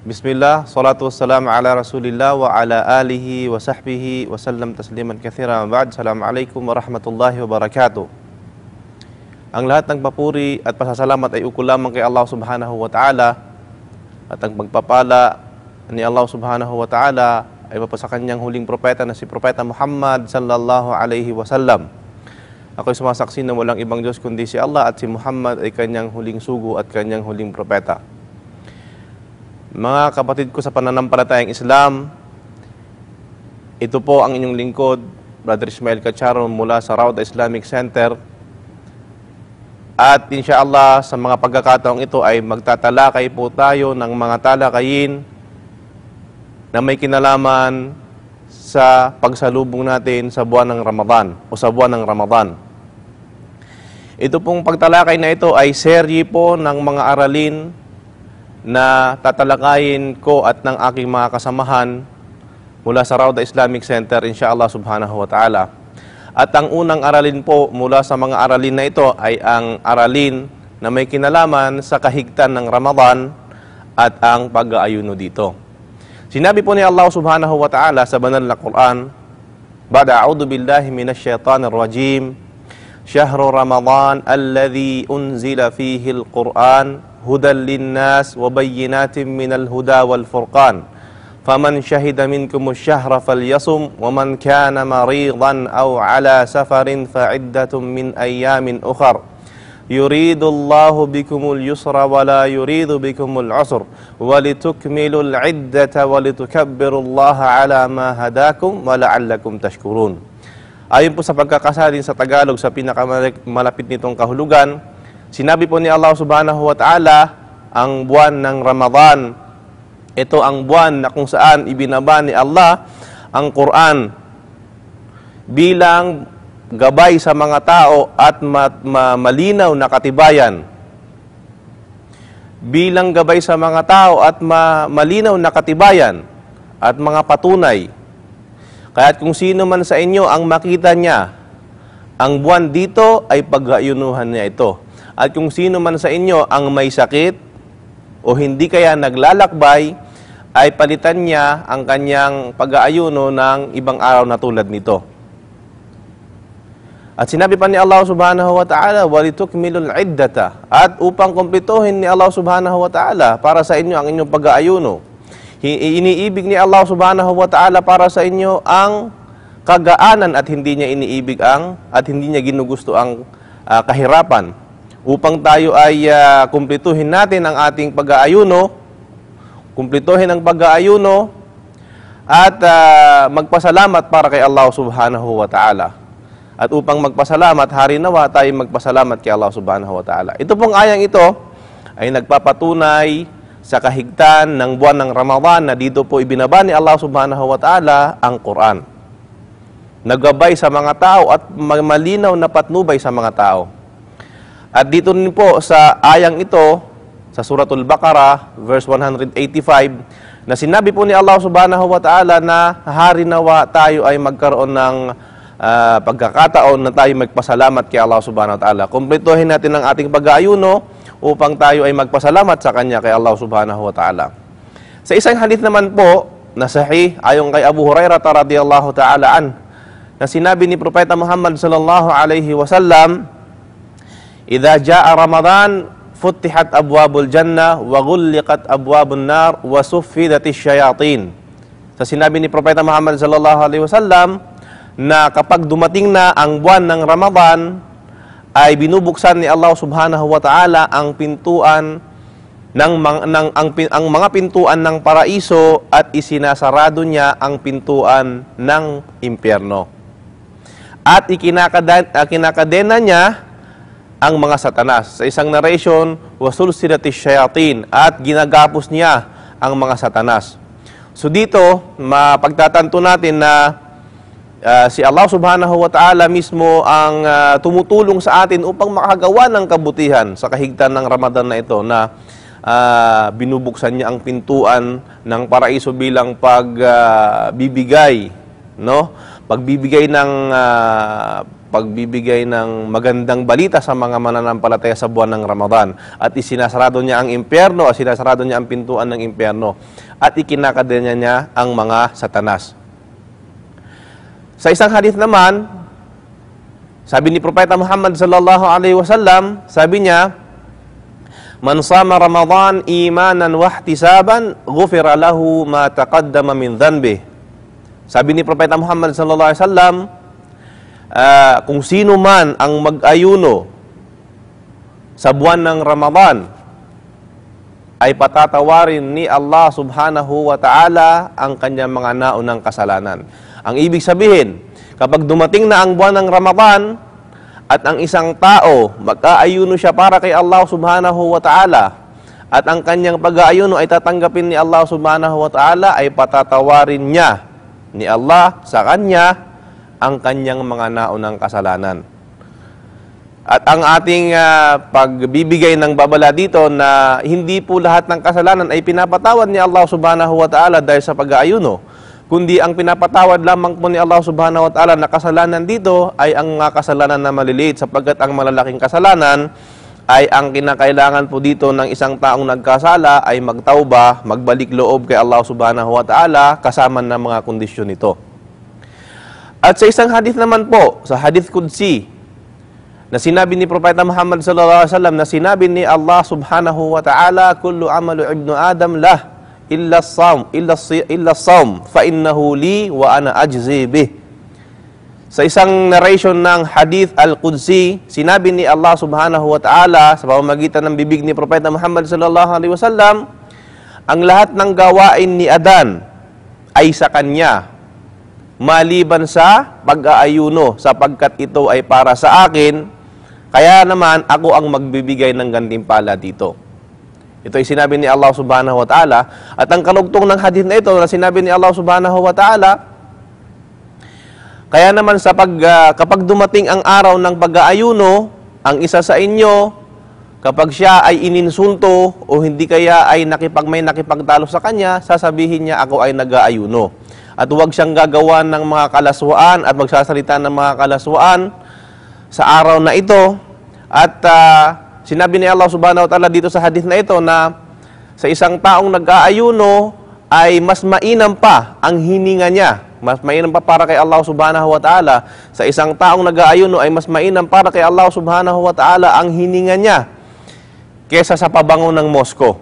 Bismillah, salatu wassalamu ala rasulillah wa ala alihi wa sahbihi wa sallam tasliman kathira. Ba'd, assalamualaikum warahmatullahi wabarakatuh. Ang lahat ng papuri at pasasalamat ay ukol lamang kay Allah subhanahu wa ta'ala, at ang pagpapala ni Allah subhanahu wa ta'ala ay mapasa kanyang huling propeta na si Propeta Muhammad sallallahu alaihi wasallam. Ako'y sumasaksi na walang ibang Diyos kundi si Allah at si Muhammad ay kanyang huling sugo at kanyang huling propeta. Mga kapatid ko sa pananampalatayang Islam, ito po ang inyong lingkod, Brother Ismail Cacharo mula sa Rauda Islamic Center. At insyaallah sa mga pagkakataong ito ay magtatalakay po tayo ng mga talakayin na may kinalaman sa pagsalubong natin sa buwan ng Ramadan o sa buwan ng Ramadan. Ito pong pagtalakay na ito ay serye po ng mga aralin na tatalakayin ko at ng aking mga kasamahan mula sa Rauda Islamic Center, insyaallah subhanahu wa ta'ala. At ang unang aralin po mula sa mga aralin na ito ay ang aralin na may kinalaman sa kahigtan ng Ramadan at ang pag-aayuno dito. Sinabi po ni Allah subhanahu wa ta'ala sa banal na Quran, Ba'da a'udhu billahi minash shaitanir rajim, Syahru Ramadan alladhi unzila fihi al-Quran hudan linnas wa bayyinatin minal huda wal furqan faman syahida minkumus syahra falyasum wa man kana maridan aw ala safarin fa'iddatun min ayyamin ukhar yuridullahu bikumul yusra wa la yuridu bikumul usr wa litukmilul iddata wa litukabbirullaha ala ma hadakum wa la'allakum tashkurun. Ayon po sa pagkakasalin sa Tagalog sa pinakamalapit nitong kahulugan, sinabi po ni Allah subhanahu wa ta'ala, ang buwan ng Ramadan, ito ang buwan na kung saan ibinaba ni Allah ang Quran bilang gabay sa mga tao at malinaw na katibayan. Bilang gabay sa mga tao at malinaw na katibayan at mga patunay. Kaya't kung sino man sa inyo ang makita niya, ang buwan dito ay pag-ayunuhan niya ito. At kung sino man sa inyo ang may sakit o hindi kaya naglalakbay, ay palitan niya ang kanyang pag-aayuno ng ibang araw na tulad nito. At sinabi pa ni Allah subhanahu wa ta'ala, walitukmilul iddata, at upang kumpletuhin ni Allah subhanahu wa ta'ala para sa inyo ang inyong pag-aayuno. Iniibig ni Allah subhanahu wa ta'ala para sa inyo ang kagaanan at hindi niya iniibig at hindi niya ginugusto ang kahirapan. Upang tayo ay kumpletuhin natin ang ating pag-aayuno, kumpletuhin ang pag-aayuno at magpasalamat para kay Allah subhanahu wa ta'ala. At upang magpasalamat, hari nawa tayo magpasalamat kay Allah subhanahu wa ta'ala. Ito pong ayang ito ay nagpapatunay sa kahigtan ng buwan ng Ramadan na dito po ibinaba ni Allah subhanahu wa ta'ala ang Quran. Naggabay sa mga tao at malinaw na patnubay sa mga tao. At dito rin po sa ayang ito, sa Suratul Baqarah, verse 185, na sinabi po ni Allah subhanahu wa ta'ala na hari nawa tayo ay magkaroon ng pagkakataon na tayo magpasalamat kay Allah subhanahu wa ta'ala. Kumpletuhin natin ang ating pag-aayuno upang tayo ay magpasalamat sa Kanya kay Allah subhanahu wa ta'ala. Sa isang hadith naman po, na sahih, ayon kay Abu Hurairah radhiyallahu ta'ala na sinabi ni Propeta Muhammad sallallahu alaihi wasallam, Idza jaa Ramadan, futtihat abwabul jannah, wa ghulliqat abwabun nar, wa suffidatish syayatin. Sa sinabi ni Propeta Muhammad sallallahu alaihi wasallam, na kapag dumating na ang buwan ng Ramadan, ay binubuksan ni Allah subhanahu wa ta'ala ang pintuan ang mga pintuan ng paraiso at isinasarado niya ang pintuan ng impyerno. At ikinakadena niya ang mga satanas. Sa isang narration, wasulsilatish syayatin, at ginagapos niya ang mga satanas. So dito, mapagtatanto natin na si Allah subhanahu wa ta'ala mismo ang tumutulong sa atin upang makagawa ng kabutihan sa kahigtan ng Ramadan na ito, na binubuksan niya ang pintuan ng paraiso bilang pagbibigay ng pagbibigay ng magandang balita sa mga mananampalataya sa buwan ng Ramadan. At isinasarado niya ang impyerno, at sinasarado niya ang pintuan ng impyerno. At ikinakadena niya ang mga satanas. Sa isang hadith naman, sabi ni Propeta Muhammad sallallahu alaihi wasallam, sabi niya, "Man sama Ramadan imanan wa ihtisaban, ghufira lahu ma taqaddama min dhanbi." Sabi ni Propeta Muhammad sallallahu alaihi wasallam, kung sino man ang mag-ayuno sa buwan ng Ramadan, ay patatawarin ni Allah subhanahu wa ta'ala ang kanyang mga naunang kasalanan. Ang ibig sabihin, kapag dumating na ang buwan ng Ramadan at ang isang tao mag-aayuno siya para kay Allah subhanahu wa ta'ala at ang kanyang pag-aayuno ay tatanggapin ni Allah subhanahu wa ta'ala, ay patatawarin niya ni Allah sa kanya ang kanyang mga naunang kasalanan. At ang ating pagbibigay ng babala dito na hindi po lahat ng kasalanan ay pinapatawad ni Allah subhanahu wa ta'ala dahil sa pag-aayuno, kundi ang pinapatawad lamang po ni Allah subhanahu wa ta'ala na kasalanan dito ay ang kasalanan na maliliit, sapagkat ang malalaking kasalanan ay ang kinakailangan po dito ng isang taong nagkasala ay magtauba, magbalik loob kay Allah subhanahu wa ta'ala kasama ng mga kondisyon nito. At sa isang hadith naman po, sa hadith Qudsi, na sinabi ni Propeta Muhammad sallallahu alaihi wasallam, na sinabi ni Allah subhanahu wa ta'ala, "Kullu amalu ibnu Adam lah illa as-sawm fa innahu li wa ana ajzi bih." Sa isang narration ng hadith al-Qudsi, sinabi ni Allah subhanahu wa ta'ala sa pamamagitan ng bibig ni Propeta Muhammad sallallahu alaihi wasallam, ang lahat ng gawain ni Adan ay sa kanya, maliban sa pag-aayuno, sapagkat ito ay para sa akin, kaya naman ako ang magbibigay ng gantimpala dito. Ito ay sinabi ni Allah subhanahu wa ta'ala. At ang kalugtong ng hadith na ito na sinabi ni Allah subhanahu wa ta'ala, kaya naman kapag dumating ang araw ng pag-aayuno, ang isa sa inyo, kapag siya ay ininsulto o hindi kaya ay may nakipagtalo sa kanya, sasabihin niya, ako ay nag-aayuno. At huwag siyang gagawa ng mga kalaswaan at magsasalita ng mga kalaswaan sa araw na ito. At sinabi ni Allah subhanahu wa ta'ala dito sa hadith na ito na sa isang taong nag-aayuno ay mas mainam pa ang hininga niya. Mas mainam pa para kay Allah subhanahu wa ta'ala. Sa isang taong nag-aayuno ay mas mainam para kay Allah subhanahu wa ta'ala ang hininga niya kesa sa pabango ng mosko.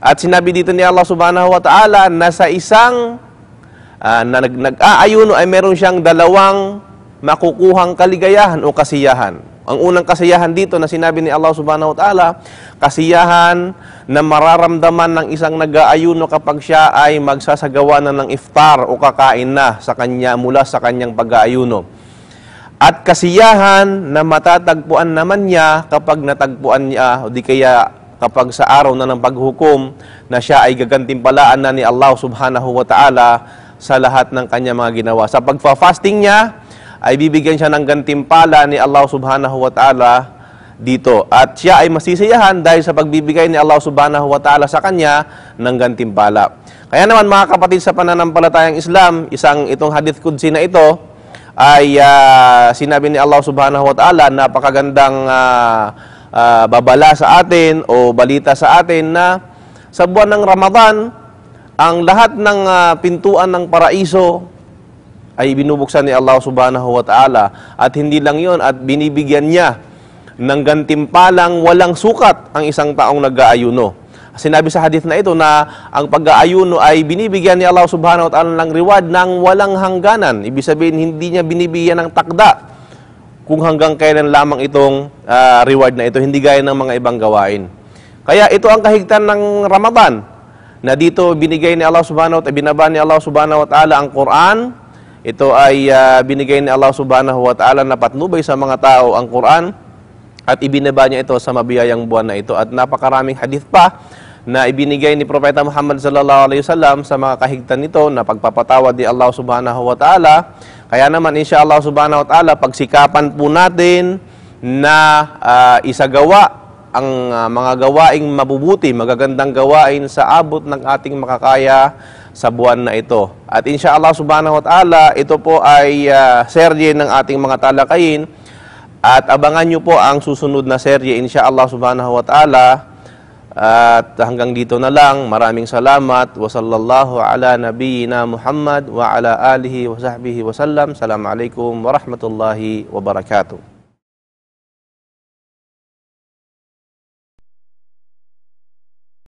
At sinabi dito ni Allah subhanahu wa ta'ala na sa isang nag-aayuno ay meron siyang dalawang makukuhang kaligayahan o kasiyahan. Ang unang kasiyahan dito na sinabi ni Allah subhanahu wa ta'ala, kasiyahan na mararamdaman ng isang nag-aayuno kapag siya ay magsasagawa na ng iftar o kakain na sa kanya mula sa kanyang pag-aayuno. At kasiyahan na matatagpuan naman niya kapag natagpuan niya o di kaya kapag sa araw na ng paghukom na siya ay gagantimpalaan na ni Allah subhanahu wa ta'ala sa lahat ng kanya mga ginawa. Sa pagfa-fasting niya, ay bibigyan siya ng gantimpala ni Allah subhanahu wa ta'ala dito. At siya ay masisiyahan dahil sa pagbibigay ni Allah subhanahu wa ta'ala sa kanya ng gantimpala. Kaya naman mga kapatid sa pananampalatayang Islam, itong hadith Qudsi na ito ay sinabi ni Allah subhanahu wa ta'ala, napakagandang babala sa atin o balita sa atin na sa buwan ng Ramadan, ang lahat ng pintuan ng paraiso ay binubuksan ni Allah subhanahu wa ta'ala. At hindi lang yon, at binibigyan niya ng gantimpalang walang sukat ang isang taong nag-aayuno. Sinabi sa hadith na ito na ang pag-aayuno ay binibigyan ni Allah subhanahu wa ta'ala ng reward ng walang hangganan. Ibig sabihin, hindi niya binibigyan ng takda kung hanggang kailan lamang itong reward na ito, hindi gaya ng mga ibang gawain. Kaya ito ang kahigtan ng Ramadan, na dito binigay ni Allah subhanahu wa ta'ala, binaba ni Allah subhanahu wa ta'ala ang Quran. Ito ay binigay ni Allah subhanahu wa ta'ala na patnubay sa mga tao ang Quran, at ibinaba niya ito sa mabiyayang buwan na ito. At napakaraming hadith pa na ibinigay ni Propeta Muhammad sallallahu alaihi wasallam sa mga kahigtan nito na pagpapatawad ni Allah subhanahu wa ta'ala. Kaya naman insyaAllah subhanahu wa ta'ala, pagsikapan po natin na isagawa ang mga gawaing mabubuti, magagandang gawain sa abot ng ating makakaya sa buwan na ito. At inshallah subhanahu wa ta'ala, ito po ay serye ng ating mga talakayin. At abangan nyo po ang susunod na serye, inshallah subhanahu wa ta'ala. At hanggang dito na lang. Maraming salamat. Wa sallallahu ala nabiyyina Muhammad wa ala alihi wa sahbihi wa sallam. Assalamualaikum warahmatullahi wabarakatuh.